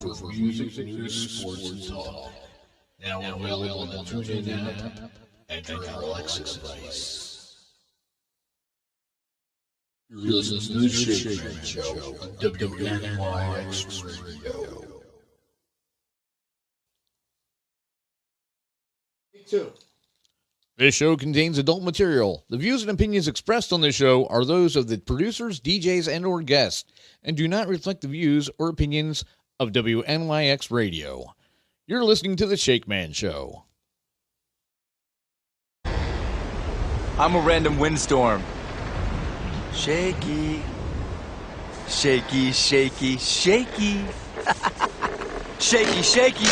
for music, news, sports, and talk. Now available on the TuneIn app and your Alexa device. You're listening to the Shakeman Show on WNYX Radio. This show contains adult material. The views and opinions expressed on this show are those of the producers, DJs, and/or guests, and do not reflect the views or opinions of WNYX Radio. You're listening to The Shakeman Show. I'm a random windstorm. Shaky. Shaky, shaky, shaky. Shaky, shaky.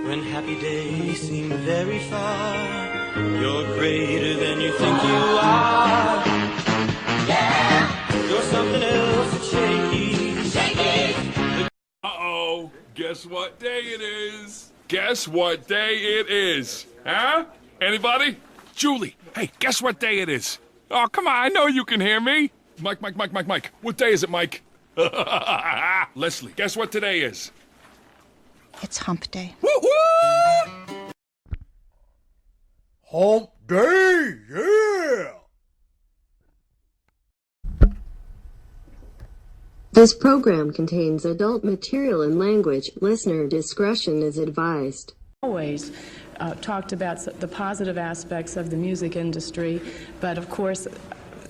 When happy days seem very far, you're greater than you think you are. Yeah! You're something else that's shaky. Shaky! Uh-oh. Guess what day it is? Guess what day it is? Huh? Anybody? Julie, hey, guess what day it is? Oh, come on, I know you can hear me. Mike. What day is it, Mike? Leslie, guess what today is? It's hump day. Woo-hoo! Hump day, yeah! This program contains adult material and language. Listener discretion is advised. Always talked about the positive aspects of the music industry, but of course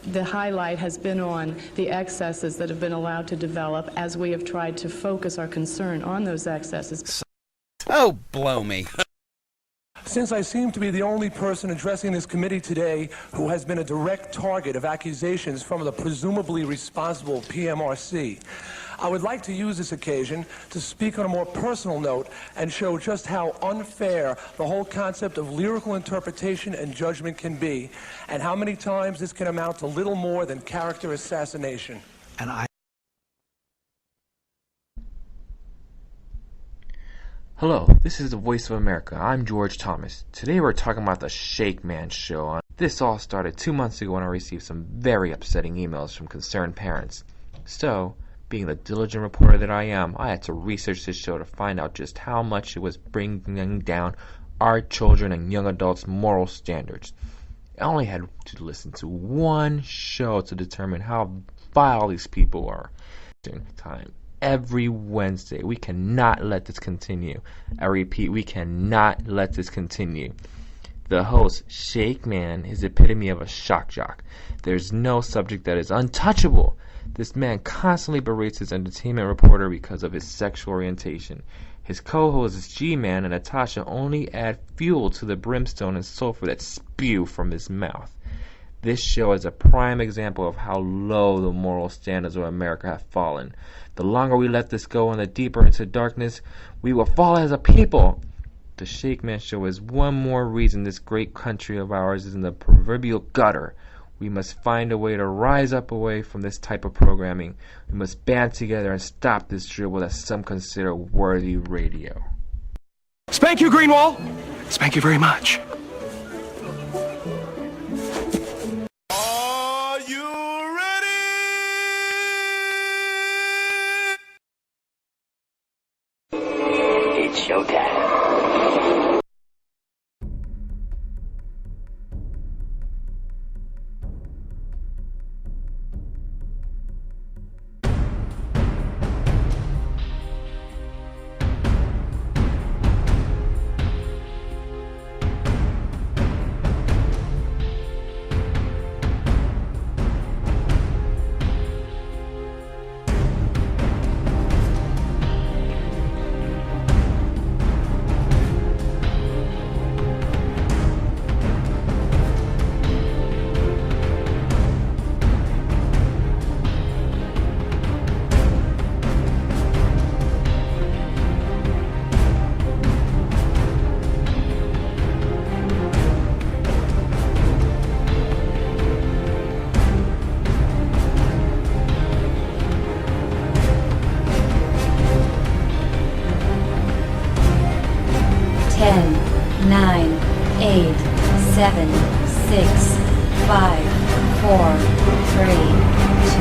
the highlight has been on the excesses that have been allowed to develop as we have tried to focus our concern on those excesses. Oh, blow me. Since I seem to be the only person addressing this committee today who has been a direct target of accusations from the presumably responsible PMRC, I would like to use this occasion to speak on a more personal note and show just how unfair the whole concept of lyrical interpretation and judgment can be, and how many times this can amount to little more than character assassination. Hello, this is the Voice of America. I'm George Thomas. Today we're talking about the Shakeman Show. This all started 2 months ago when I received some very upsetting emails from concerned parents. So, being the diligent reporter that I am, I had to research this show to find out just how much it was bringing down our children and young adults' moral standards. I only had to listen to one show to determine how vile these people are. Time. Every Wednesday. We cannot let this continue. I repeat, we cannot let this continue. The host, Shakeman, is the epitome of a shock jock. There's no subject that is untouchable. This man constantly berates his entertainment reporter because of his sexual orientation. His co-hosts, G-Man and Natasha, only add fuel to the brimstone and sulfur that spew from his mouth. This show is a prime example of how low the moral standards of America have fallen. The longer we let this go and the deeper into darkness, we will fall as a people. The Shakeman Show is one more reason this great country of ours is in the proverbial gutter. We must find a way to rise up away from this type of programming. We must band together and stop this dribble that some consider worthy radio. Spank you, Greenwall! Spank you very much. Are you ready? It's showtime. Nine, 8, 7, 6, 5, 4, 3, 2,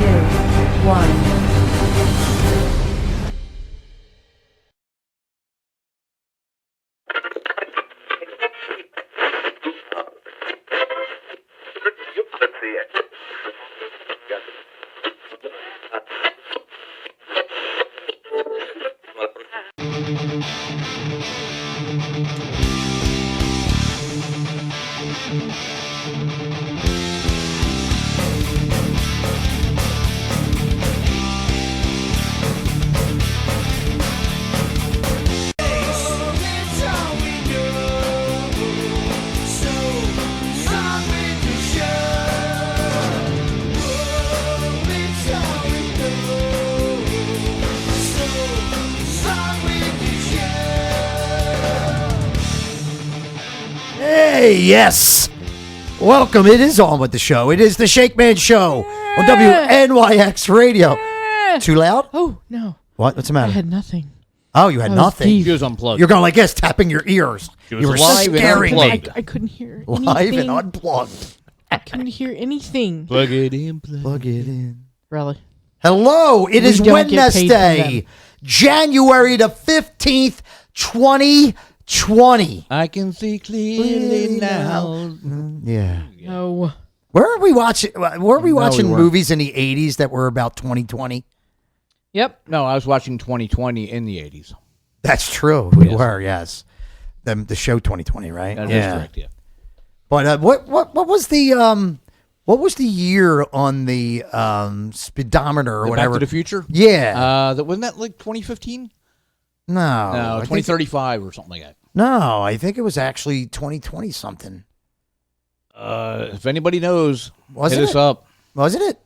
Hey, yes. Welcome. It is on with the show. It is the Shakeman Show on WNYX Radio. Too loud? Oh, no. What? What's the matter? I had nothing. Oh, you had nothing. She was unplugged. You're going like this, tapping your ears. Was You were live and scaring me. unplugged. I couldn't hear Live anything. and unplugged. I couldn't hear anything. Plug it in. Plug it in. Really? Hello. It is don't get paid for Wednesday, January the 15th, 2020. I can see clearly now. Yeah. No. Where are we watching? Were we watching weren't. movies in the 80s that were about 2020? Yep. No, I was watching 2020 in the 80s. That's true. We were, yes. The show 2020, right? That is correct, yeah. But what was the year on the speedometer or The whatever? Back to the Future? Yeah. Wasn't that like 2015? No. No, I think- 2035 or something like that. No, I think it was actually 2020 something. If anybody knows, Wasn't hit us it? up. Wasn't it?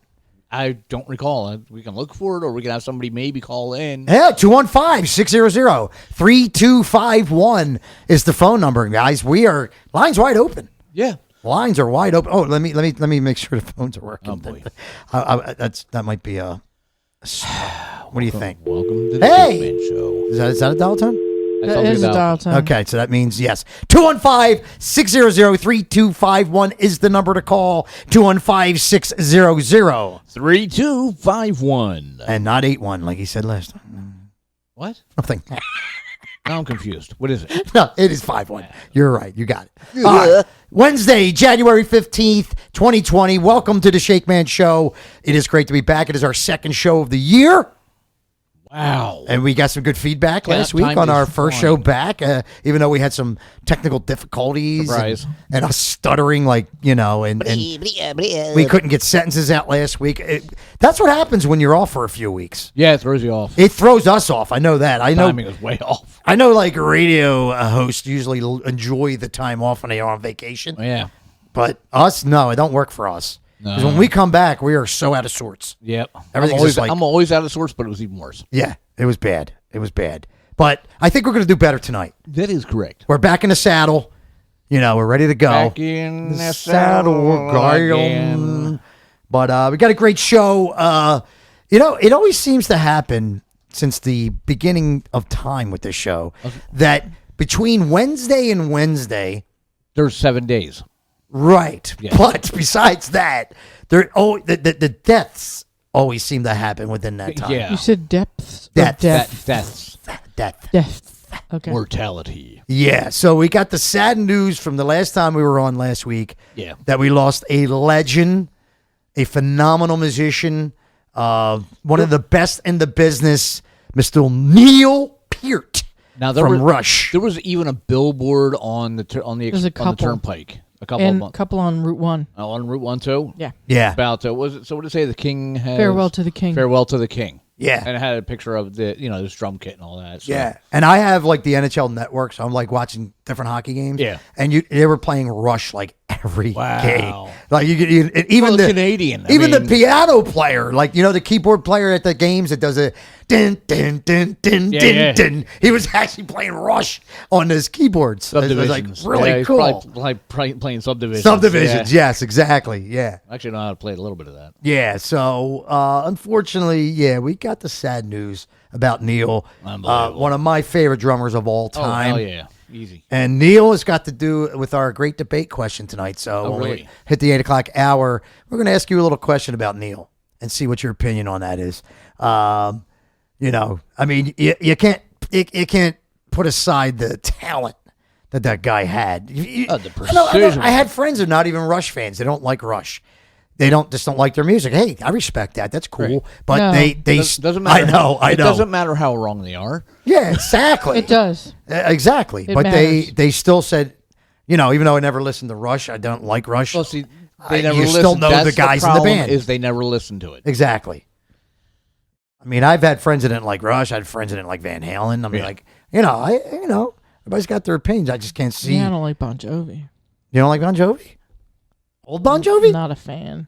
I don't recall. We can look for it, or we can have somebody maybe call in. Yeah, 215-600-3251 is the phone number, guys. Lines wide open. Yeah. Lines are wide open. Oh, let me make sure the phones are working. Oh boy. That might be a what do you think? Welcome to the Hey! Shakeman Show. Is that a dial tone? That is a dial tone. Okay, so that means yes. 215-600-3251 is the number to call. 215-600. 3251. And not 81, like he said last time. What? Nothing. Now I'm confused. What is it? No, it is 51. You're right. You got it. All right. Wednesday, January 15th, 2020. Welcome to the Shakeman Show. It is great to be back. It is our second show of the year. Wow. And we got some good feedback Yeah, last week time on our is first flying. show back, even though we had some technical difficulties. Surprise. And us stuttering and we couldn't get sentences out last week. That's what happens when you're off for a few weeks. Yeah, it throws you off. It throws us off. I know that. Timing is way off. I know like radio hosts usually enjoy the time off when they are on vacation. Yeah. But us, no, it don't work for us. Because No. when we come back, we are so out of sorts. Yep. Everything's I'm always, just like- I'm always out of sorts, but it was even worse. Yeah, it was bad. It was bad. But I think we're going to do better tonight. That is correct. We're back in the saddle. We're ready to go. Back in the saddle again. But we got a great show. It always seems to happen since the beginning of time with this show that between Wednesday and Wednesday, there's 7 days. Right. Yeah. But besides that, the deaths always seem to happen within that time. Yeah. You said depths? Death. Deaths. Death. Okay. Mortality. Yeah. So we got the sad news from the last time we were on last week. Yeah. That we lost a legend, a phenomenal musician, one of the best in the business, Mr. Neil Peart from Rush. There was even a billboard on the There's a on the couple. turnpike. A couple And of a months. couple on Route 1. Oh, on Route 1 too? Yeah. Yeah. About was it? So what did it say? The King has Farewell to the King. Farewell to the King. Yeah. And it had a picture of the this drum kit and all that. So. Yeah, and I have like the NHL Network, so I'm like watching different hockey games. Yeah. and they were playing Rush like every Wow. game. Like even Well, the Canadian. the piano player, like the keyboard player at the games that does it. Din din din din Yeah, din yeah. din. He was actually playing Rush on his keyboards. It was like Subdivisions. really Yeah, he's cool. probably playing subdivisions. Subdivisions, Yeah. yes, exactly. Yeah. I actually know how to play a little bit of that. Yeah, so unfortunately, we got the sad news about Neil, Unbelievable. one of my favorite drummers of all Oh, time. hell yeah. Easy. And Neil has got to do with our great debate question tonight. So Oh, when we really? hit the 8 o'clock hour, we're going to ask you a little question about Neil. and see what your opinion on that is. You know, I mean, you can't put aside the talent that guy had. The precision. I had friends who are not even Rush fans. They don't like Rush. They just don't like their music. Hey, I respect that. That's cool. Right. But No. they Doesn't matter. I know. It doesn't matter how wrong they are. Yeah, exactly. It does. Exactly. It But matters. they still said, you know, even though I never listened to Rush, I don't like Rush. Well, see, they never you listen. still know That's the guys in the problem band. Is they never listen to it. Exactly. I mean, I've had friends that didn't like Rush. I had friends that didn't like Van Halen. I mean, like, everybody's got their opinions. I just can't see. Yeah, I don't like Bon Jovi. You don't like Bon Jovi? Old Bon Jovi? Not a fan.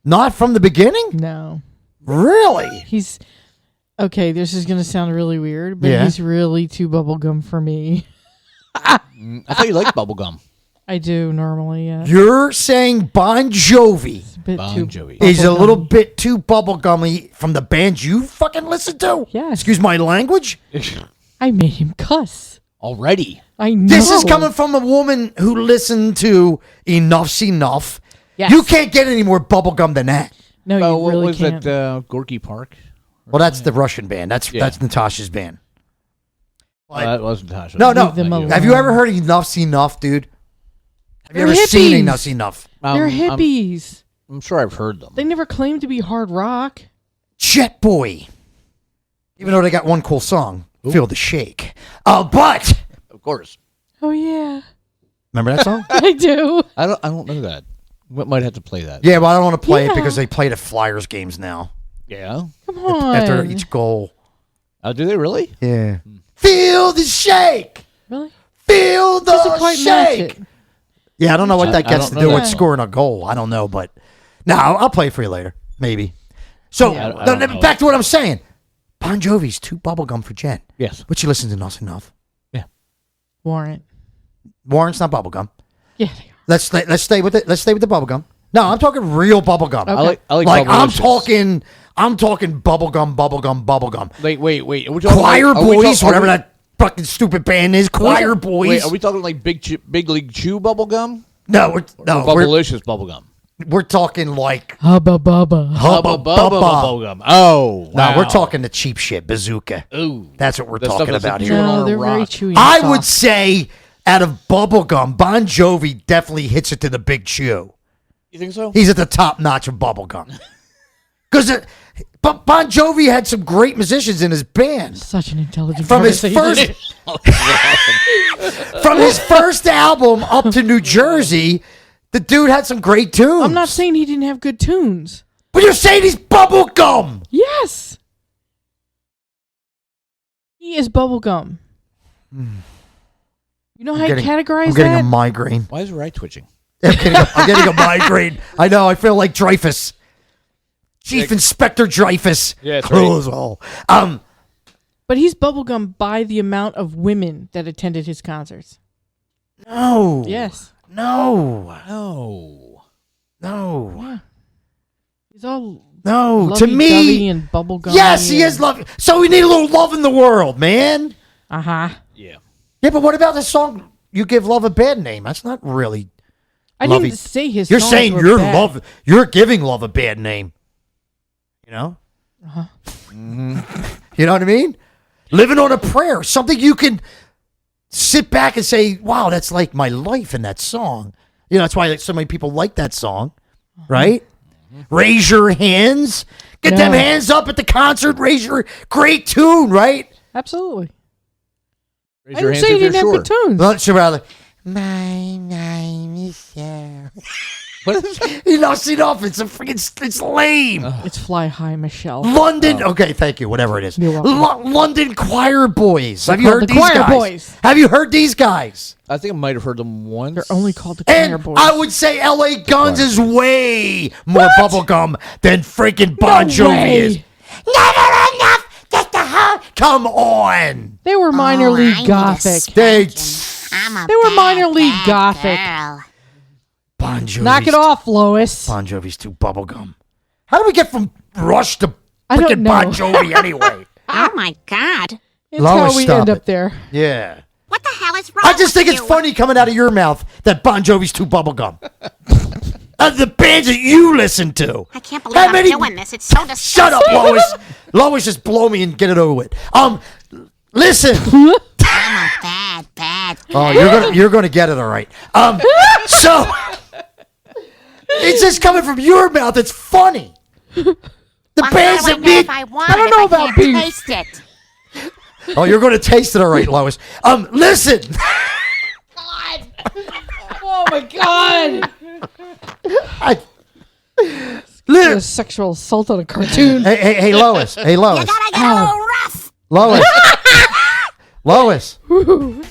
Not from the beginning? No. Really? He's okay. This is gonna sound really weird, but Yeah. he's really too bubblegum for me. I thought you liked bubblegum. I do normally. Yeah. You're saying Bon Jovi It's a bit Bon too Jovi. is a little bubblegum. bit too bubblegummy from the bands you fucking listen to? Yes. Excuse my language? I made him cuss. Already. I know. This is coming from a woman who listened to Enough's Enough. Yes. You can't get any more bubblegum than that. No, you what really was can't. that? Gorky Park. Well, that's the Russian band. That's Yeah. that's Natasha's band. That wasn't Tasha. No. Leave them alone. Have you ever heard Enough's Enough, dude? Have you They're ever seen hippies. Enough's Enough? They're hippies. I'm sure I've heard them. They never claimed to be hard rock. Jet Boy. Even though they got one cool song, Feel the Shake. But Of course. Oh yeah, remember that song? I do. I don't know that. We might have to play that. Yeah, well, I don't want to play it Yeah. because they play the Flyers games now Yeah. Come on. after each goal. Oh, do they really? Yeah. Feel the shake. Really? Feel the Doesn't quite match shake. it. Yeah, I don't know what that I gets don't to know do that. with scoring a goal. I don't know, but no, I'll play it for you later, maybe. So Yeah, I don't know. back to what I'm saying. Bon Jovi's too bubblegum for Jen. Yes. But she listens to Enough's Enough. Warrant. Warren's not bubblegum. Yeah. Let's stay with it. Let's stay with the bubblegum. No, I'm talking real bubblegum. Okay. I like I'm Bubblicious. talking bubblegum. Wait. Are we talking Choir like, are we Boys, talk- are whatever we- that fucking stupid band is. Choir Boys. Wait, are we talking like Big League Chew bubblegum? No, Or we're Bubblicious bubblegum? we're talking like Hubba bubba. Hubba Bubba. bubblegum. Oh, No, wow. we're talking the cheap shit, Bazooka. Ooh, That's what we're the stuff talking that's about like here. chewing on No, a they're very rock. chewy. and I soft. would say out of bubblegum, Bon Jovi definitely hits it to the big chew. You think so? He's at the top notch of bubblegum. Because but Bon Jovi had some great musicians in his band. Such an intelligent From his conversation. From his first album up to New Jersey, the dude had some great tunes. I'm not saying he didn't have good tunes. But you're saying he's bubblegum. Yes. He is bubblegum. You know how you categorize I'm getting that? a migraine. Why is your eye twitching? I'm getting a migraine. I know. I feel like Dreyfus. Chief Inspector Dreyfus. Yeah, that's right. Close all. But he's bubblegum by the amount of women that attended his concerts. No. Yes. No. Yeah. He's all No. To lovey-dovey me. and bubblegum. Yes, he is love. So we need a little love in the world, man. Uh-huh. Yeah. Yeah, but what about the song "You Give Love a Bad Name"? That's not really. I lovey. didn't say his You're songs saying were you're bad. You're giving love a bad name. You know. Uh-huh. You know what I mean? Living on a prayer, something you can sit back and say, "Wow, that's like my life in that song." You know, that's why so many people like that song, right? Raise your hands, get them No. hands up at the concert. Raise your great tune, right? Absolutely. Raise I your didn't hands say if he you're didn't have sure. good tunes. Well, so rather, my name is Sarah. What is it? You know, see enough. It's a freaking. It's lame. It's Fly High, Michelle. London. Okay, thank you. Whatever it is. You're welcome. London Choir Boys. Have you called heard the these Choir guys? Boys. Have you heard these guys? I think I might have heard them once. They're only called the Choir And Boys. I would say L.A. Guns is way more bubblegum than freaking Bon Jovi way. is. Never enough. Just a heart. Come on. They were minor league gothic. They. They were minor league gothic. Bon Jovi's Knock it off, Lois. Bon Jovi's too bubblegum. How do we get from Rush to I don't freaking know. Bon Jovi anyway? Oh my God. It's Lois, how we stop end it. up there. Yeah. What the hell is wrong I just think with it's you? funny coming out of your mouth that Bon Jovi's too bubblegum. of the bands that you listen to. I can't believe I'm doing this. It's so disgusting. Shut up, Lois. Lois, just blow me and get it over with. Listen. I'm a bad. Oh, you're gonna get it all right. So it's just coming from your mouth. It's funny. The bands that need. I don't know about beef. Taste it. Oh, you're gonna taste it all right, Lois. Listen. God. Oh my God. Sexual assault on a cartoon. Hey, Lois. Hey, Lois. You gotta get a little rough. Lois. Lois. Oh,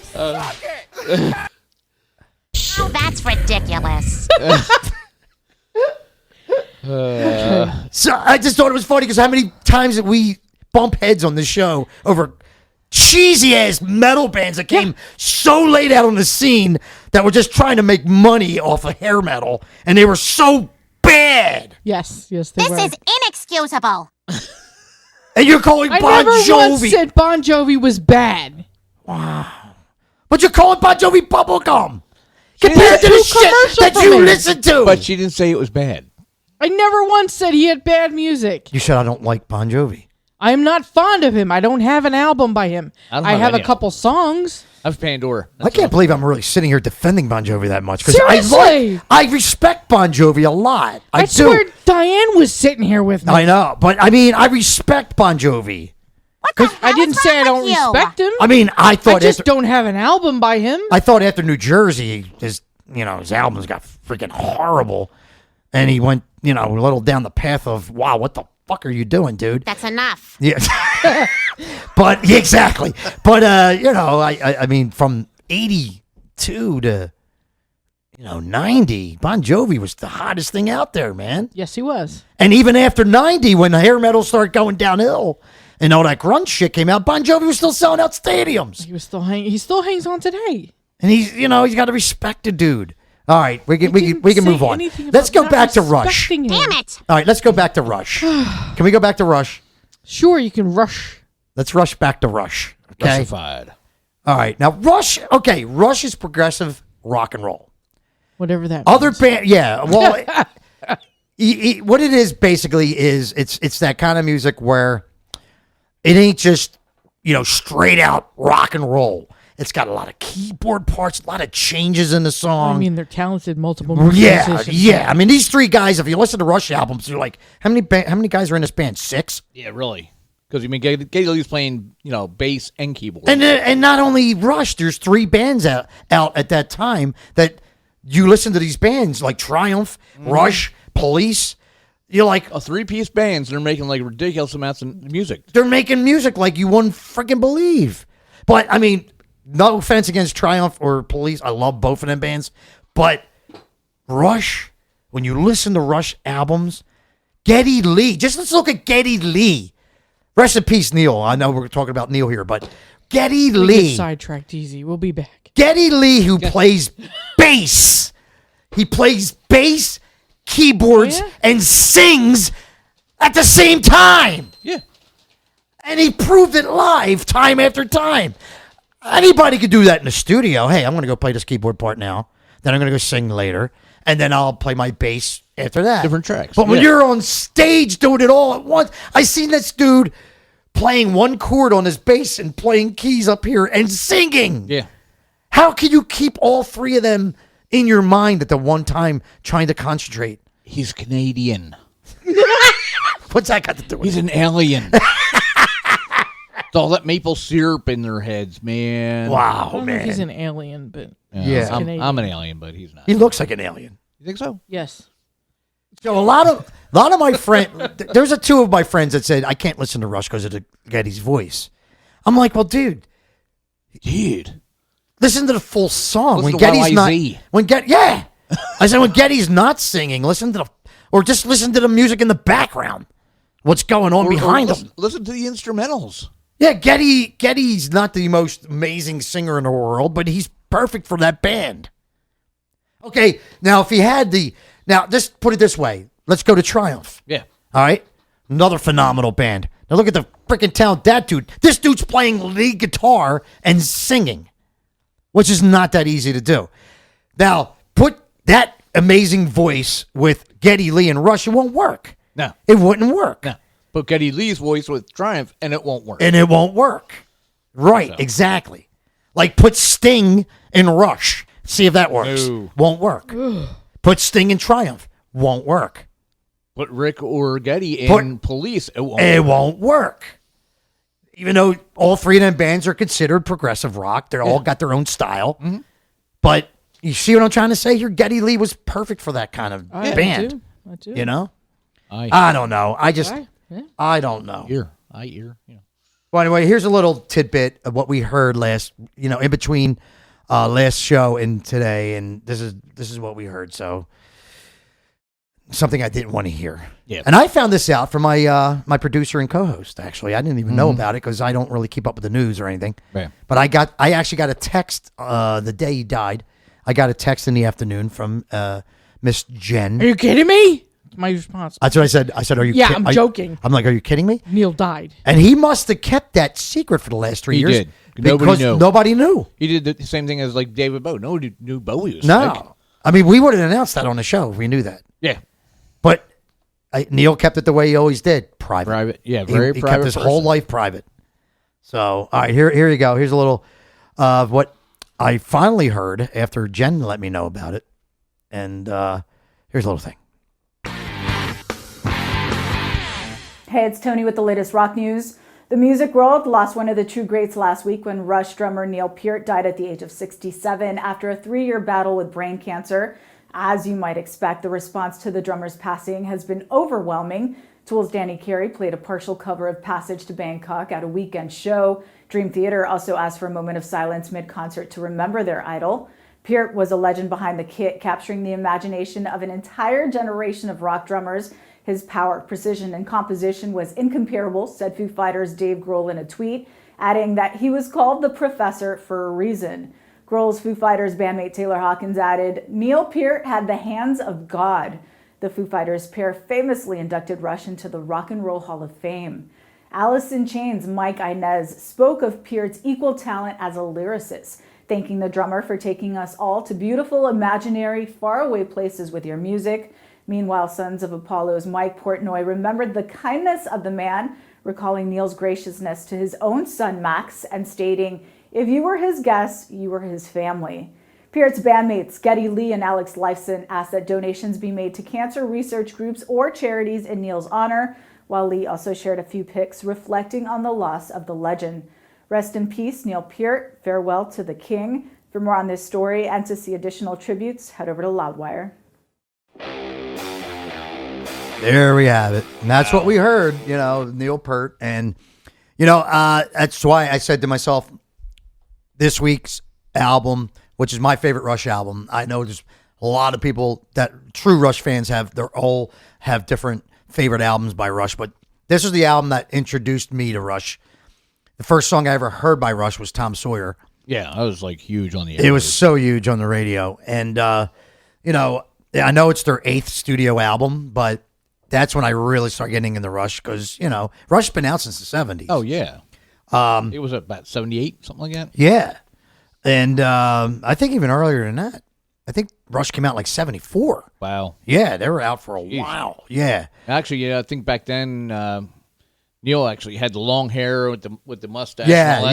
that's ridiculous. So I just thought it was funny because how many times that we bump heads on this show over cheesy ass metal bands that came so late out on the scene that were just trying to make money off of hair metal, and they were so bad. Yes, they this were. This is inexcusable. And you're calling Bon Jovi. I never once said Bon Jovi was bad. Wow. But you're calling Bon Jovi bubblegum. Compared to the shit that you listen to. But she didn't say it was bad. I never once said he had bad music. You said I don't like Bon Jovi. I am not fond of him. I don't have an album by him. I have a couple songs. I have Pandora. I can't believe I'm really sitting here defending Bon Jovi that much. Seriously? I respect Bon Jovi a lot. I do. Where Diane was sitting here with me. I know. But I mean, I respect Bon Jovi. What the hell I didn't say I don't respect him. I mean, I thought I just don't have an album by him. I thought after New Jersey, his albums got freaking horrible, and he went, a little down the path of, wow, what the fuck are you doing, dude? That's enough. Yeah. But exactly. But I mean, from 82 to 90, Bon Jovi was the hottest thing out there, man. Yes, he was. And even after 90, when the hair metal started going downhill and all that grunge shit came out, Bon Jovi was still selling out stadiums. He still hangs on today. And he's got to respect the dude. All right, we can move on. Let's go back to Rush. Damn it! All right, let's go back to Rush. Can we go back to Rush? Sure, you can rush. Let's rush back to Rush. Okay. Rushified. All right, now Rush. Okay, Rush is progressive rock and roll. Whatever that. Other band, yeah. Well, what it is basically is it's that kind of music where it ain't just straight out rock and roll. It's got a lot of keyboard parts, a lot of changes in the song. I mean, they're talented, multiple musicians. Yeah. I mean, these three guys, if you listen to Rush albums, you're like, how many guys are in this band? 6? Yeah, really. Because, Geddy Lee's playing, bass and keyboard. And not only Rush, there's 3 bands out at that time that you listen to these bands, like Triumph, Rush, Police. You're like... A 3-piece bands, they're making, ridiculous amounts of music. They're making music like you wouldn't freaking believe. But, I mean... No offense against Triumph or Police. I love both of them bands. But Rush, when you listen to Rush albums, Geddy Lee, just let's look at Geddy Lee. Rest in peace, Neil. I know we're talking about Neil here, but Geddy Lee. Get sidetracked easy. We'll be back. Geddy Lee, who plays bass. He plays bass, keyboards, and sings at the same time. Yeah. And he proved it live time after time. Anybody could do that in the studio. Hey, I'm going to go play this keyboard part now. Then I'm going to go sing later. And then I'll play my bass after that. Different tracks. But when you're on stage doing it all at once, I seen this dude playing one chord on his bass and playing keys up here and singing. Yeah. How can you keep all 3 of them in your mind at the one time trying to concentrate? He's Canadian. What's that got to do with He's an alien. All that maple syrup in their heads, man. Wow, I don't know man. if he's an alien, but yeah, I'm an alien, but he's not. He looks like an alien. You think so? Yes. So a lot of my friends, there's 2 of my friends that said I can't listen to Rush because of Geddy's voice. I'm like, well, dude, listen to the full song. Listen when to Geddy's YYZ. not, I said when Geddy's not singing, listen to just listen to the music in the background. What's going on behind him? Listen to the instrumentals. Yeah, Geddy's not the most amazing singer in the world, but he's perfect for that band. Okay, now if he had just put it this way. Let's go to Triumph. Yeah. All right? Another phenomenal band. Now look at the freaking talent that dude. This dude's playing lead guitar and singing, which is not that easy to do. Now, put that amazing voice with Geddy Lee and Rush, it won't work. No. It wouldn't work. No. Put Geddy Lee's voice with Triumph, and it won't work. And it won't work. Right, So. exactly. Like put Sting in Rush. See if that works. No. Won't work. Put Sting in Triumph. Won't work. Put Rick or Geddy in Police, it won't It work. won't work. Even though all three of them bands are considered progressive rock, they're all got their own style. Mm-hmm. But you see what I'm trying to say here? Geddy Lee was perfect for that kind of band. I do. You know? I don't know. I don't know. I hear. Yeah. Well, anyway, here's a little tidbit of what we heard in between last show and today, and this is what we heard. So something I didn't want to hear. Yeah. And I found this out from my my producer and co-host. Actually, I didn't even know about it because I don't really keep up with the news or anything. Right. But I actually got a text the day he died. I got a text in the afternoon from Miss Jen. Are you kidding me? My response. That's what I said. I said, "Are you?" Yeah, I'm joking. I'm like, "Are you kidding me?" Neil died. And he must have kept that secret for the last 3 He years. did. Because nobody knew. He did the same thing as like David Bowie. Nobody knew Bowie was No. sick. I mean, we would have announced that on the show if we knew that. Yeah. But Neil kept it the way he always did, private. Private. Yeah, very he private kept his person. whole life private. So, all right, here you go. Here's a little of what I finally heard after Jen let me know about it. And here's a little thing. Hey, it's Tony with the latest rock news. The music world lost one of the true greats last week when Rush drummer Neil Peart died at the age of 67 after a 3-year battle with brain cancer. As you might expect, the response to the drummer's passing has been overwhelming. Tool's Danny Carey played a partial cover of Passage to Bangkok at a weekend show. Dream Theater also asked for a moment of silence mid-concert to remember their idol. Peart was a legend behind the kit, capturing the imagination of an entire generation of rock drummers. His power, precision, and composition was incomparable, said Foo Fighters' Dave Grohl in a tweet, adding that he was called the Professor for a reason. Grohl's Foo Fighters bandmate Taylor Hawkins added, Neil Peart had the hands of God. The Foo Fighters pair famously inducted Rush into the Rock and Roll Hall of Fame. Alice in Chains' Mike Inez spoke of Peart's equal talent as a lyricist, thanking the drummer for taking us all to beautiful, imaginary, faraway places with your music. Meanwhile, Sons of Apollo's Mike Portnoy remembered the kindness of the man, recalling Neil's graciousness to his own son Max and stating, if you were his guest, you were his family. Peart's bandmates Geddy Lee and Alex Lifeson asked that donations be made to cancer research groups or charities in Neil's honor, while Lee also shared a few pics reflecting on the loss of the legend. Rest in peace, Neil Peart. Farewell to the king. For more on this story and to see additional tributes, head over to Loudwire. There we have it. And that's what we heard, Neil Peart. And, that's why I said to myself, this week's album, which is my favorite Rush album, I know there's a lot of people that true Rush fans have different favorite albums by Rush, but this is the album that introduced me to Rush. The first song I ever heard by Rush was Tom Sawyer. Yeah, that was like huge on the It was so huge on the radio. And, I know it's their 8th studio album, but that's when I really started getting into Rush because, Rush's been out since the 70s. Oh, yeah. It was about 78, something like that? Yeah. And I think even earlier than that. I think Rush came out like 74. Wow. Yeah, they were out for a while. Yeah. Actually, I think back then Neil actually had the long hair with the mustache. Yeah, and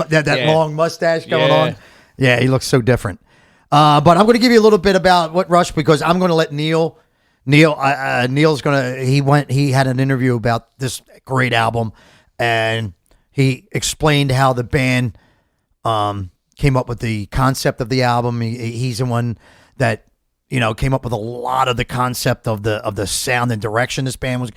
all that that long mustache going Yeah. on. Yeah, he looks so different. But I'm going to give you a little bit about what Rush, because I'm going to let Neil's going to, he had an interview about this great album, and he explained how the band came up with the concept of the album. He's the one that, came up with a lot of the concept of the sound and direction this band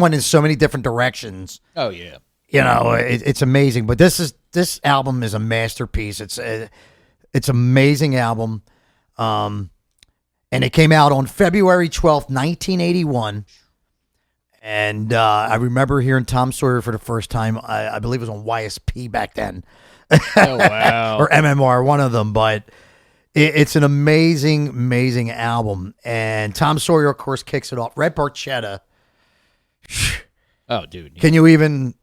went in so many different directions. Oh, yeah. It's amazing. But this album is a masterpiece. It's amazing album. And it came out on February 12th, 1981. And I remember hearing Tom Sawyer for the first time. I believe it was on YSP back then. Oh, wow. Or MMR, one of them. But it's an amazing, amazing album. And Tom Sawyer, of course, kicks it off. Red Barchetta. Oh, dude. Can you even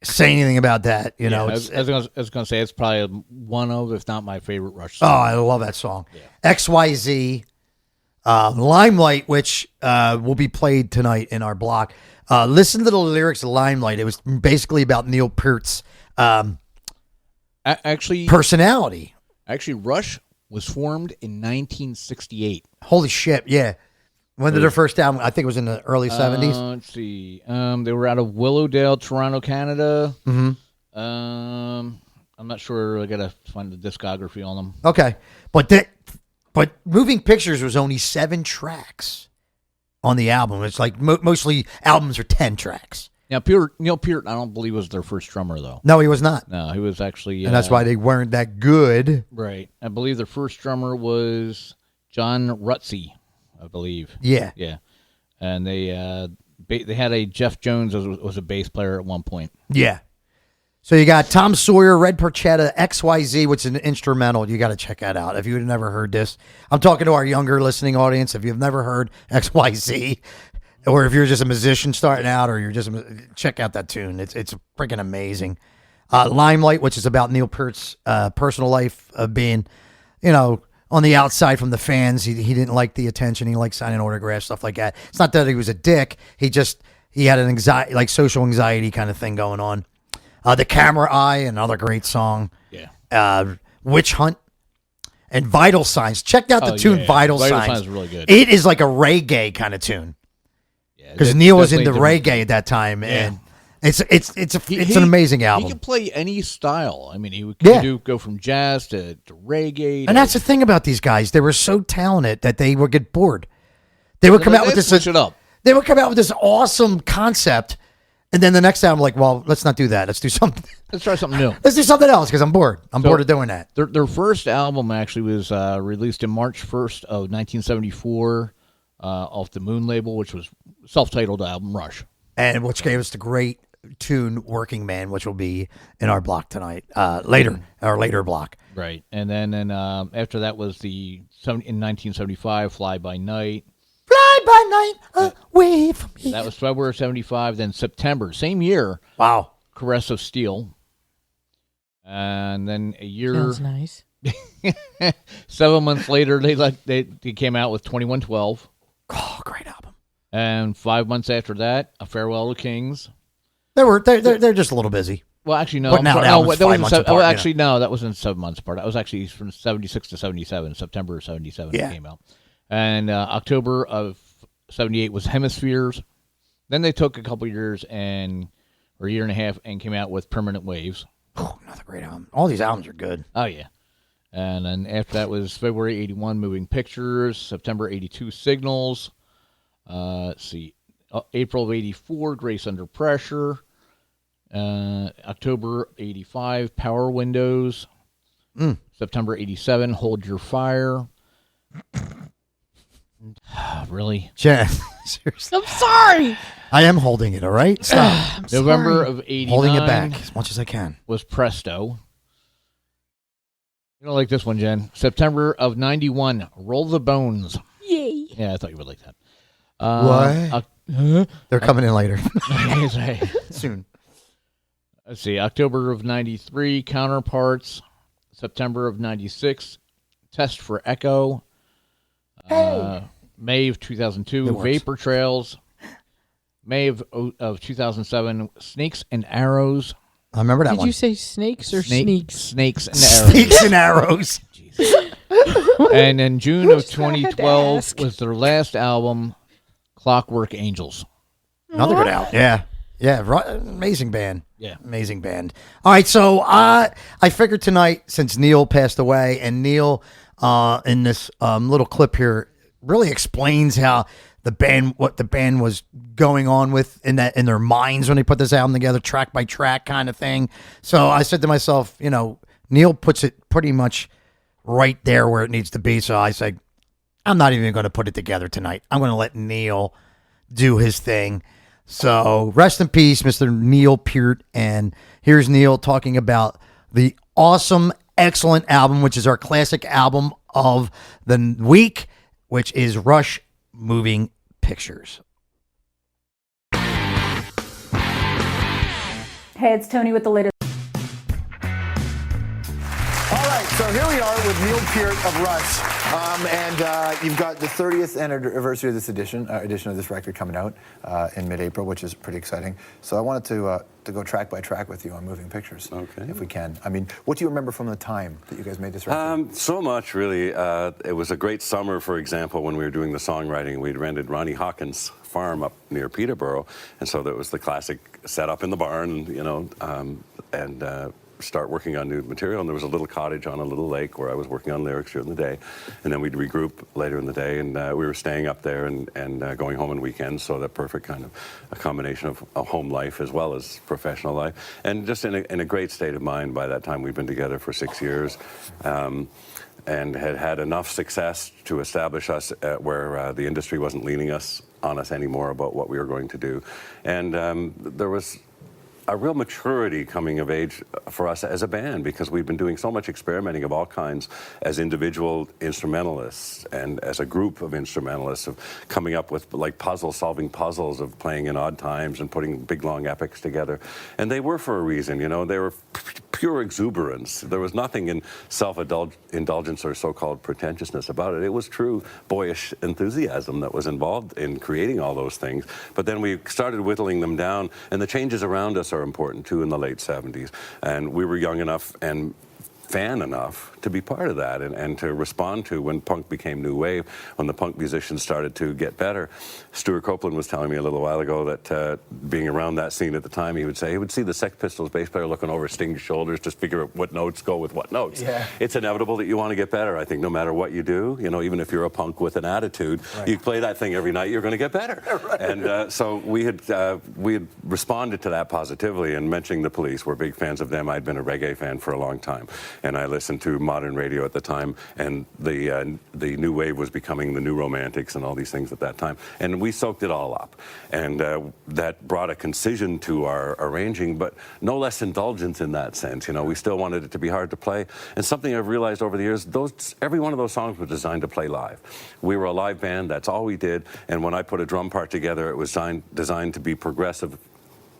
say anything about that? I was going to say it's probably one of, if not my favorite Rush Oh, song. I love that song. Yeah. XYZ. Limelight, which will be played tonight in our block. Listen to the lyrics of Limelight. It was basically about Neil Peart's personality. Actually, Rush was formed in 1968. Holy shit, yeah. When did their first album? I think it was in the early 70s. Let's see. They were out of Willowdale, Toronto, Canada. Mm-hmm. I'm not sure. I got to find the discography on them. Okay. But Moving Pictures was only 7 tracks on the album. It's like mostly albums are 10 tracks. Now, Neil Peart, I don't believe was their first drummer, though. No, he was not. No, he was actually... and that's why they weren't that good. Right. I believe their first drummer was John Rutsey, I believe. Yeah. Yeah. And they had a Jeff Jones was a bass player at one point. Yeah. So you got Tom Sawyer, Red Porchetta, XYZ, which is an instrumental. You got to check that out if you've never heard this. I'm talking to our younger listening audience. If you've never heard XYZ, or if you're just a musician starting out, or you're just check out that tune. It's freaking amazing. Limelight, which is about Neil Peart's personal life of being, on the outside from the fans. He didn't like the attention. He liked signing autographs, stuff like that. It's not that he was a dick. He had an anxiety, like social anxiety kind of thing going on. The Camera Eye, another great song. Yeah. Witch Hunt and Vital Signs. Check out the tune Vital Signs. Vital Signs is really good. It is like a reggae kind of tune. Because Neil was into reggae at that time, and it's an amazing album. He could play any style. I mean, he could go from jazz to reggae. And that's the thing about these guys; they were so talented that they would get bored. They would come out with this. Switch it up. They would come out with this awesome concept, and then the next time, like, well, let's not do that. Let's do something. Let's try something new. Let's do something else because I'm bored. I'm bored of doing that. Their first album actually was released in March 1st of 1974 off the Moon label, which was self-titled album Rush, and which gave us the great tune Working Man, which will be in our block tonight, our later block. Right. And then after that was in 1975 Fly By Night. Fly by night away from me. That was February 75. Then September, same year. Wow. Caress of Steel. And then a year. Sounds nice. 7 months later, they came out with 2112. Oh, great album. And 5 months after that, A Farewell to Kings. They're just a little busy. Well, actually, no. That wasn't 7 months apart. That was actually from 76 to 77. September of 77 it came out. And October of 78 was Hemispheres. Then they took a couple years or a year and a half and came out with Permanent Waves. Oh, another great album. All these albums are good. Oh, yeah. And then after that was February 81, Moving Pictures. September 82, Signals. Let's see. April of 84, Grace Under Pressure. October 85, Power Windows. September 87, Hold Your Fire. Really? Jen, seriously. I'm sorry. I am holding it, all right? Stop. November of 89. Holding it back as much as I can. Was Presto. You don't like this one, Jen. September of 91, Roll the Bones. Yay. Yeah, I thought you would like that. What? They're coming in later. Soon. Let's see. October of 93, Counterparts. September of 96, Test for Echo. May of 2002, Vapor Trails. May of 2007, Snakes and Arrows. I remember that Did one. you say snakes or sneaks? Snakes and Arrows. Snakes and Arrows. And in June of Sorry, I had to 2012 ask. was their last album, Clockwork Angels. Another good album. Yeah. Yeah. Right. Amazing band. Yeah. Amazing band. All right. So I figured tonight, since Neil passed away, and Neil in this little clip here really explains how what the band was going on with in their minds when they put this album together, track by track kind of thing. So I said to myself, Neil puts it pretty much right there where it needs to be. So I said, I'm not even going to put it together tonight. I'm going to let Neil do his thing. So rest in peace, Mr. Neil Peart. And here's Neil talking about the awesome, excellent album, which is our classic album of the week, which is Rush Moving Pictures. Hey, it's Tony with the latest. All right, so here we are with Neil Peart of Rush, and you've got the 30th anniversary of this edition of this record coming out in mid-April, which is pretty exciting. So I wanted to go track by track with you on Moving Pictures, if we can. I mean, what do you remember from the time that you guys made this record? So much, really. It was a great summer, for example, when we were doing the songwriting. We'd rented Ronnie Hawkins' farm up near Peterborough, and so there was the classic setup in the barn, you know, and start working on new material. And there was a little cottage on a little lake where I was working on lyrics during the day, and then we'd regroup later in the day, and we were staying up there and going home on weekends, so that perfect kind of a combination of a home life as well as professional life, and just in a great state of mind. By that time, we'd been together for 6 years, and had enough success to establish us where the industry wasn't leaning on us anymore about what we were going to do. And there was a real maturity coming of age for us as a band, because we've been doing so much experimenting of all kinds as individual instrumentalists and as a group of instrumentalists, of coming up with like solving puzzles, of playing in odd times and putting big long epics together. And they were for a reason, you know, they were pure exuberance. There was nothing in self-indulgence or so-called pretentiousness about it. It was true boyish enthusiasm that was involved in creating all those things. But then we started whittling them down, and the changes around us are important too in the late 70s. And we were young enough and fan enough to be part of that and to respond to when punk became new wave, when the punk musicians started to get better. Stuart Copeland was telling me a little while ago that being around that scene at the time, he would see the Sex Pistols bass player looking over Sting's shoulders to figure out what notes go with what notes. Yeah. It's inevitable that you want to get better, I think, no matter what you do. You know, even if you're a punk with an attitude, you play that thing every night, you're going to get better. And so we had responded to that positively, and mentioning the Police, we're big fans of them. I'd been a reggae fan for a long time, and I listened to modern radio at the time, and the new wave was becoming the New Romantics and all these things at that time, and we soaked it all up, and that brought a concision to our arranging, but no less indulgence in that sense. You know, we still wanted it to be hard to play, and something I've realized over the years, every one of those songs was designed to play live. We were a live band, that's all we did, and when I put a drum part together, it was designed to be progressive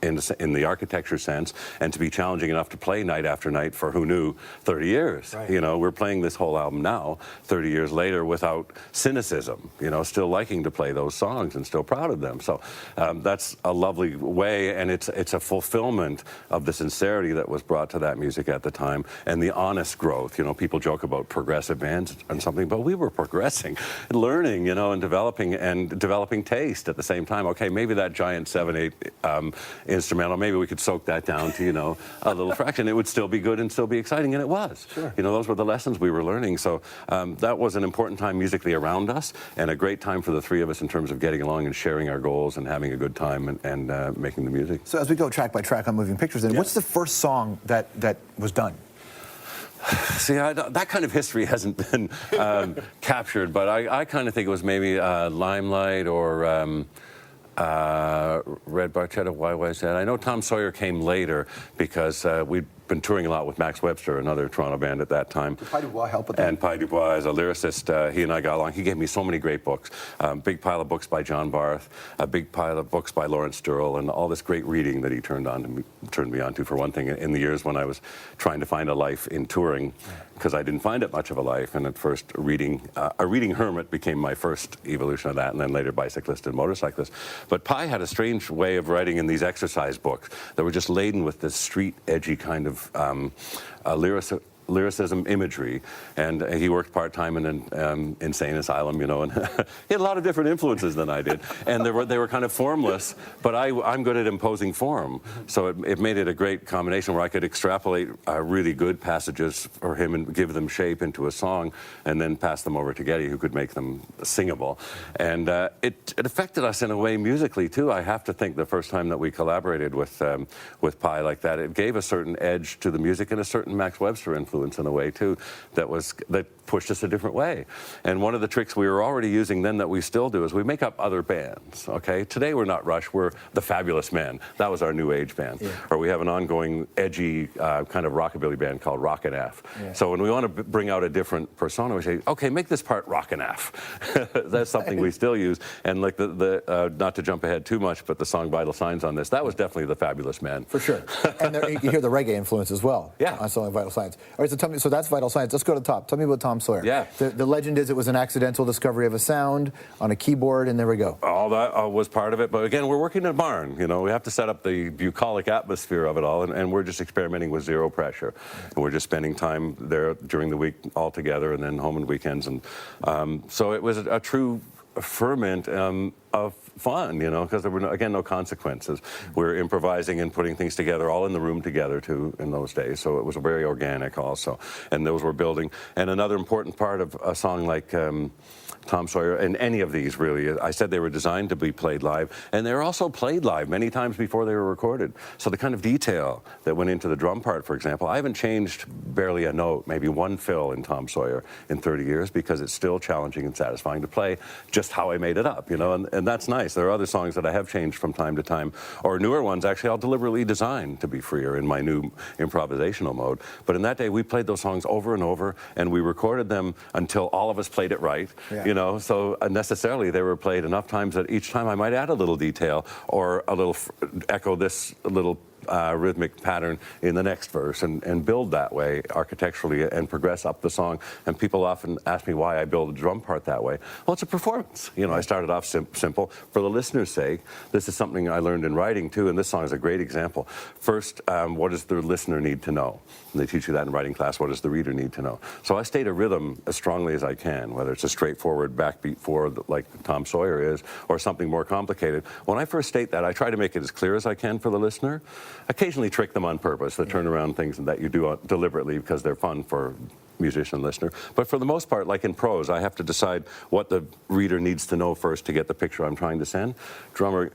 in the architecture sense, and to be challenging enough to play night after night for, who knew, 30 years. You know, we're playing this whole album now, 30 years later, without cynicism, you know, still liking to play those songs and still proud of them. So that's a lovely way, and it's a fulfillment of the sincerity that was brought to that music at the time, and the honest growth. You know, people joke about progressive bands and something, but we were progressing, learning, you know, and developing taste at the same time. Okay, maybe that giant 7/8 instrumental, maybe we could soak that down to, you know, a little fraction. It would still be good and still be exciting, and it was. Sure. You know, those were the lessons we were learning. So that was an important time musically around us, and a great time for the three of us in terms of getting along and sharing our goals and having a good time and making the music. So as we go track by track on Moving Pictures, then, what's the first song that was done? See, that kind of history hasn't been captured, but I kind of think it was maybe Limelight or Red Barchetta, Why Was That? I know Tom Sawyer came later because we'd been touring a lot with Max Webster, another Toronto band at that time. Did Pi Dubois help with that? And Pi Dubois, as a lyricist, he and I got along. He gave me so many great books. Big pile of books by John Barth, a big pile of books by Lawrence Durrell, and all this great reading that he turned me on to, for one thing, in the years when I was trying to find a life in touring, because I didn't find it much of a life. And at first, a reading hermit became my first evolution of that, and then later bicyclist and motorcyclist. But Pi had a strange way of writing in these exercise books that were just laden with this street, edgy kind of lyricism imagery, and he worked part-time in an insane asylum, you know, and he had a lot of different influences than I did, and they were kind of formless, but I'm good at imposing form, so it made it a great combination where I could extrapolate really good passages for him and give them shape into a song, and then pass them over to Geddy, who could make them singable. And it affected us in a way musically too. I have to think the first time that we collaborated with Pi like that, it gave a certain edge to the music and a certain Max Webster influence in a way too that pushed us a different way. And one of the tricks we were already using then that we still do is we make up other bands. Okay, today we're not Rush, we're the Fabulous Men. That was our new age band. Yeah. Or we have an ongoing edgy kind of rockabilly band called Rockin' F. Yeah. So when we want to bring out a different persona, we say, okay, make this part Rockin' F. That's something we still use. And like not to jump ahead too much, but the song Vital Signs on this, that was definitely the Fabulous Men. For sure. And you hear the reggae influence as well. Yeah. On something like Vital Signs. right, so tell me. So that's Vital Signs. Let's go to the top. Tell me about Tom Sawyer. Yeah. The legend is it was an accidental discovery of a sound on a keyboard, and there we go. All that was part of it. But again, we're working in a barn. You know, we have to set up the bucolic atmosphere of it all, and we're just experimenting with zero pressure. And we're just spending time there during the week all together, and then home on weekends. And so it was a true ferment of fun, you know, because there were, again, no consequences. We were improvising and putting things together all in the room together, too, in those days. So it was very organic also. And those were building. And another important part of a song like Tom Sawyer, and any of these, really, I said they were designed to be played live. And they were also played live many times before they were recorded. So the kind of detail that went into the drum part, for example, I haven't changed barely a note, maybe one fill in Tom Sawyer in 30 years, because it's still challenging and satisfying to play just how I made it up, you know, and that's nice. There are other songs that I have changed from time to time, or newer ones, actually, I'll deliberately design to be freer in my new improvisational mode. But in that day, we played those songs over and over, and we recorded them until all of us played it right, you know, so necessarily they were played enough times that each time I might add a little detail or a little echo this little rhythmic pattern in the next verse and build that way architecturally and progress up the song. And people often ask me why I build a drum part that way. Well, it's a performance. You know, I started off simple. For the listener's sake, this is something I learned in writing too, and this song is a great example. First, what does the listener need to know? And they teach you that in writing class. What does the reader need to know? So I state a rhythm as strongly as I can, whether it's a straightforward backbeat 4 like Tom Sawyer is, or something more complicated. When I first state that, I try to make it as clear as I can for the listener. Occasionally trick them on purpose, the turnaround things that you do deliberately because they're fun for musician listener. But for the most part, like in prose, I have to decide what the reader needs to know first to get the picture I'm trying to send. Drumming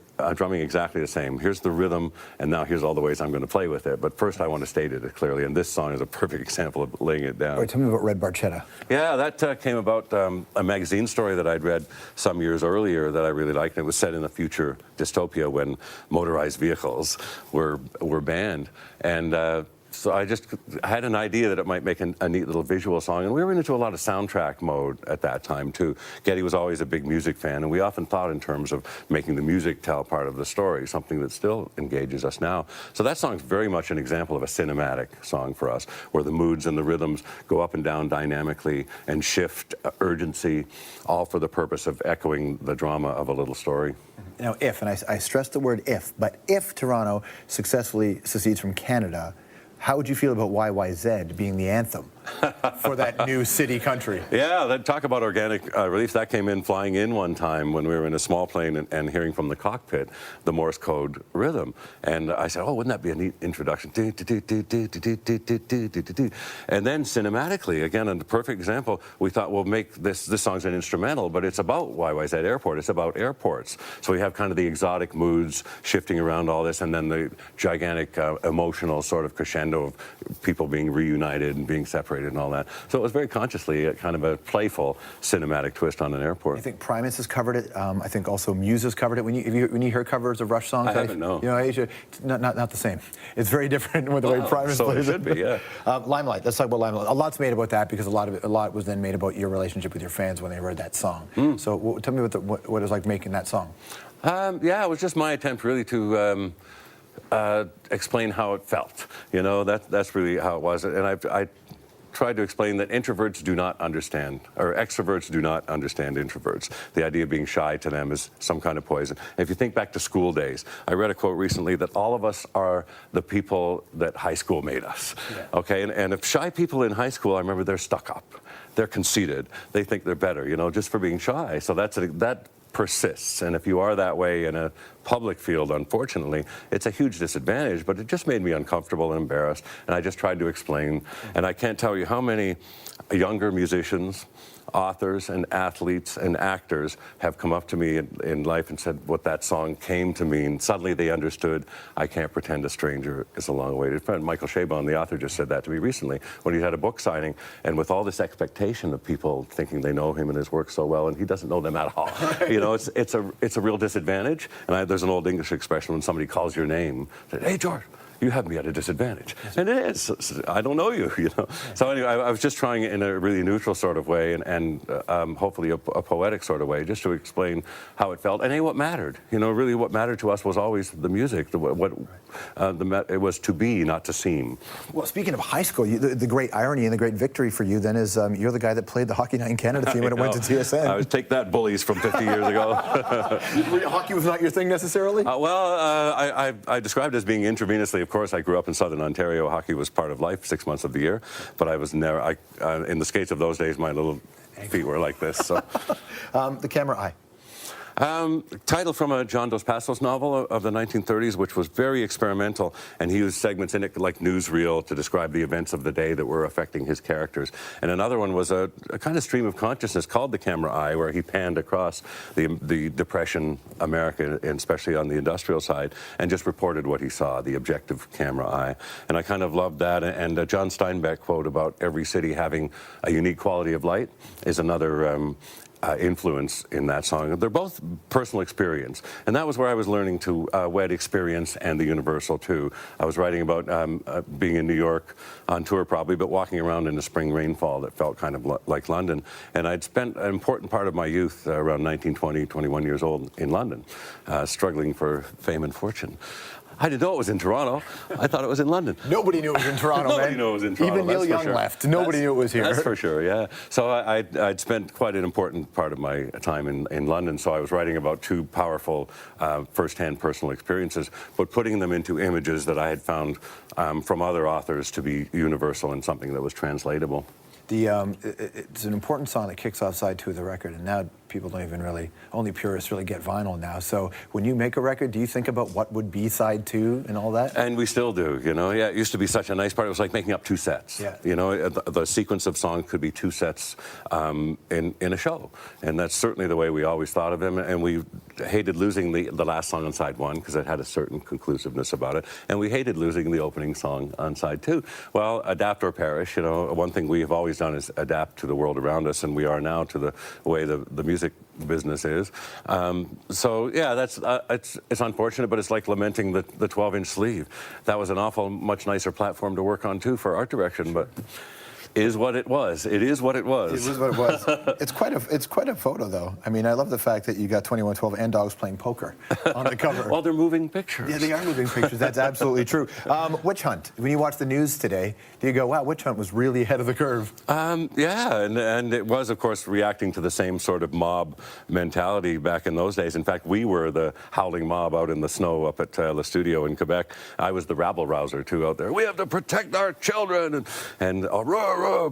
exactly the same. Here's the rhythm, and now here's all the ways I'm going to play with it. But first I want to state it clearly, and this song is a perfect example of laying it down. All right, tell me about Red Barchetta. Yeah, that came about a magazine story that I'd read some years earlier that I really liked. It was set in a future dystopia when motorized vehicles were banned. And so I had an idea that it might make a neat little visual song, and we were into a lot of soundtrack mode at that time too. Geddy was always a big music fan, and we often thought in terms of making the music tell part of the story, something that still engages us now. So that song's very much an example of a cinematic song for us, where the moods and the rhythms go up and down dynamically and shift urgency, all for the purpose of echoing the drama of a little story. Now, and I stress the word if, but if Toronto successfully secedes from Canada, how would you feel about YYZ being the anthem for that new city country? Yeah, talk about organic release. That came in flying in one time when we were in a small plane and hearing from the cockpit the Morse code rhythm. And I said, oh, wouldn't that be a neat introduction? And then cinematically, again, a perfect example, we thought, we'll make this song's an instrumental, but it's about YYZ Airport. It's about airports. So we have kind of the exotic moods shifting around all this, and then the gigantic emotional sort of crescendo of people being reunited and being separated and all that. So it was very consciously kind of a playful cinematic twist on an airport. I think Primus has covered it. I think also Muse has covered it. When you hear covers of Rush songs, I haven't, no. You know, Asia, not the same. It's very different with the way Primus plays it. Should be, yeah. Limelight. Let's talk about Limelight. A lot's made about that because a lot was then made about your relationship with your fans when they heard that song. So tell me what it was like making that song. Yeah, it was just my attempt really to explain how it felt. You know, that's really how it was. And I tried to explain that introverts do not understand, or extroverts do not understand introverts. The idea of being shy to them is some kind of poison. And if you think back to school days, I read a quote recently that all of us are the people that high school made us. Yeah. Okay, and if shy people in high school, I remember they're stuck up, they're conceited, they think they're better, you know, just for being shy. So that persists, and if you are that way in a public field, unfortunately, it's a huge disadvantage, but it just made me uncomfortable and embarrassed, and I just tried to explain. And I can't tell you how many younger musicians, authors and athletes and actors have come up to me in life and said what that song came to mean. Suddenly they understood, I can't pretend a stranger is a long-awaited friend. Michael Shakeman, the author, just said that to me recently when he had a book signing, and with all this expectation of people thinking they know him and his work so well, and he doesn't know them at all. You know, it's a real disadvantage. And there's an old English expression when somebody calls your name, say, hey, George, you have me at a disadvantage. And it is. I don't know you, you know. So anyway, I was just trying it in a really neutral sort of way and hopefully a poetic sort of way, just to explain how it felt and what mattered. You know, really what mattered to us was always the music. It was to be, not to seem. Well, speaking of high school, the great irony and the great victory for you then is you're the guy that played the Hockey Night in Canada theme when it went to TSN. I would take that, bullies from 50 years ago. Hockey was not your thing necessarily? I described it as being intravenously. Of course, I grew up in Southern Ontario. Hockey was part of life 6 months of the year, but I was never. In the skates of those days, my little feet were like this. So, the camera eye. Title from a John Dos Passos novel of the 1930s, which was very experimental, and he used segments in it like newsreel to describe the events of the day that were affecting his characters. And another one was a kind of stream of consciousness called The Camera Eye, where he panned across the Depression America, and especially on the industrial side, and just reported what he saw, the objective camera eye. And I kind of loved that. And a John Steinbeck quote about every city having a unique quality of light is another influence in that song. They're both personal experience, and that was where I was learning to wed experience and the universal too. I was writing about being in New York on tour probably, but walking around in a spring rainfall that felt kind of like London. And I'd spent an important part of my youth, around 19, 20, 21 years old, in London, struggling for fame and fortune. I didn't know it was in Toronto. I thought it was in London. Nobody knew it was in Toronto, man. Nobody knew it was in Toronto. Even Neil Young left. Nobody knew it was here. That's for sure, yeah. So I'd spent quite an important part of my time in London, so I was writing about two powerful first-hand personal experiences, but putting them into images that I had found from other authors to be universal and something that was translatable. It's an important song that kicks off side 2 of the record, and now people don't even really, only purists really get vinyl now. So when you make a record, do you think about what would be side 2 and all that? And we still do, you know. Yeah, it used to be such a nice part. It was like making up 2 sets. Yeah. You know, the sequence of songs could be 2 sets in a show. And that's certainly the way we always thought of them. And we hated losing the last song on side 1 because it had a certain conclusiveness about it. And we hated losing the opening song on side 2. Well, adapt or perish, you know. One thing we have always done is adapt to the world around us, and we are now to the way the music business is. So yeah, that's it's unfortunate, but it's like lamenting the 12-inch sleeve. That was an awful much nicer platform to work on too for art direction, but is what it was. It is what it was. It was what it was. It's quite a photo, though. I mean, I love the fact that you got 2112 and dogs playing poker on the cover. Well, they're moving pictures. Yeah, they are moving pictures. That's absolutely true. Witch Hunt. When you watch the news today, do you go, wow, Witch Hunt was really ahead of the curve? Yeah, and it was, of course, reacting to the same sort of mob mentality back in those days. In fact, we were the howling mob out in the snow up at Le Studio in Quebec. I was the rabble-rouser, too, out there. We have to protect our children, and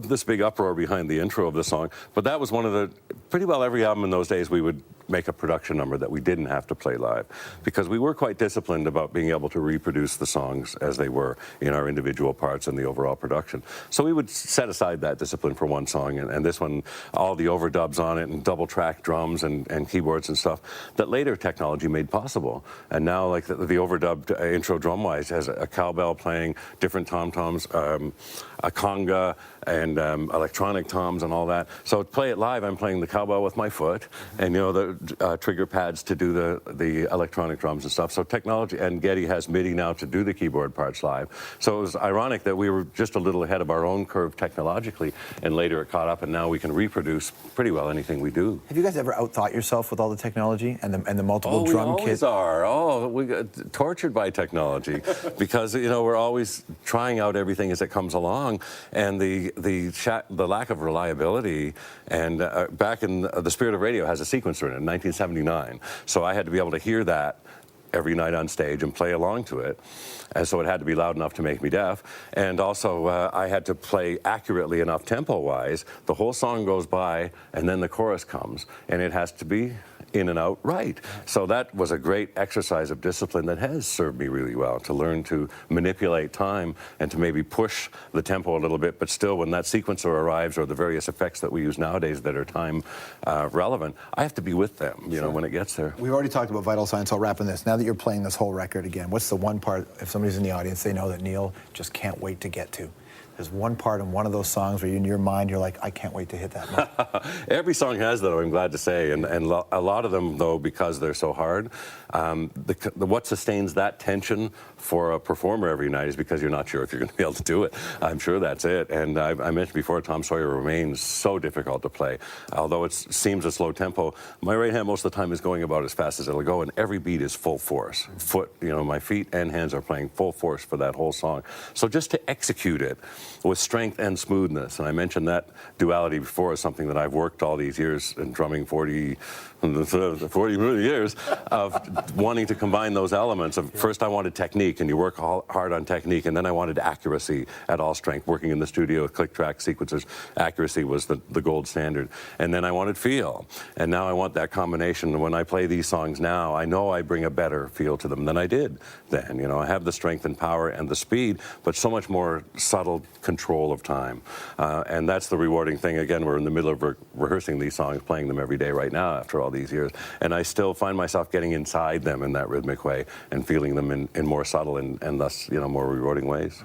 this big uproar behind the intro of the song. But that was one of the, pretty well every album in those days we would make a production number that we didn't have to play live, because we were quite disciplined about being able to reproduce the songs as they were in our individual parts and the overall production. So we would set aside that discipline for one song, and this one, all the overdubs on it and double track drums and keyboards and stuff that later technology made possible. And now, like the overdubbed intro drum-wise has a cowbell playing, different tom-toms, a conga, and electronic toms and all that. So to play it live, I'm playing the cowbell with my foot, and you know the trigger pads to do the electronic drums and stuff. So technology, and Geddy has MIDI now to do the keyboard parts live. So it was ironic that we were just a little ahead of our own curve technologically, and later it caught up, and now we can reproduce pretty well anything we do. Have you guys ever outthought yourself with all the technology and the multiple drum kits? We always are. Oh, we get tortured by technology because you know we're always trying out everything as it comes along, and the lack of reliability. And back in The Spirit of Radio has a sequencer in it, 1979. So I had to be able to hear that every night on stage and play along to it. And so it had to be loud enough to make me deaf. And also I had to play accurately enough tempo-wise. The whole song goes by and then the chorus comes, and it has to be in and out right. So that was a great exercise of discipline that has served me really well, to learn to manipulate time and to maybe push the tempo a little bit, but still when that sequencer arrives, or the various effects that we use nowadays that are time relevant, I have to be with them, you know, when it gets there. We've already talked about Vital Signs. I'll wrap on this. Now that you're playing this whole record again, what's the one part, if somebody's in the audience, they know that Neil just can't wait to get to? There's one part in one of those songs where in your mind you're like, I can't wait to hit that note. Every song has that, I'm glad to say, and a lot of them, though, because they're so hard, what sustains that tension for a performer every night is because you're not sure if you're going to be able to do it. I'm sure that's it. And I mentioned before, Tom Sawyer remains so difficult to play. Although it seems a slow tempo, my right hand most of the time is going about as fast as it'll go, and every beat is full force. My feet and hands are playing full force for that whole song. So just to execute it with strength and smoothness, and I mentioned that duality before is something that I've worked all these years in drumming 40 years of wanting to combine those elements of first I wanted technique, and you work hard on technique, and then I wanted accuracy at all strength. Working in the studio with click track sequencers, accuracy was the gold standard. And then I wanted feel, and now I want that combination. And when I play these songs now, I know I bring a better feel to them than I did then. I have the strength and power and the speed, but so much more subtle control of time. And that's the rewarding thing. Again, we're in the middle of rehearsing these songs, playing them every day right now after all these years, and I still find myself getting inside them in that rhythmic way and feeling them in more subtle and thus more rewarding ways.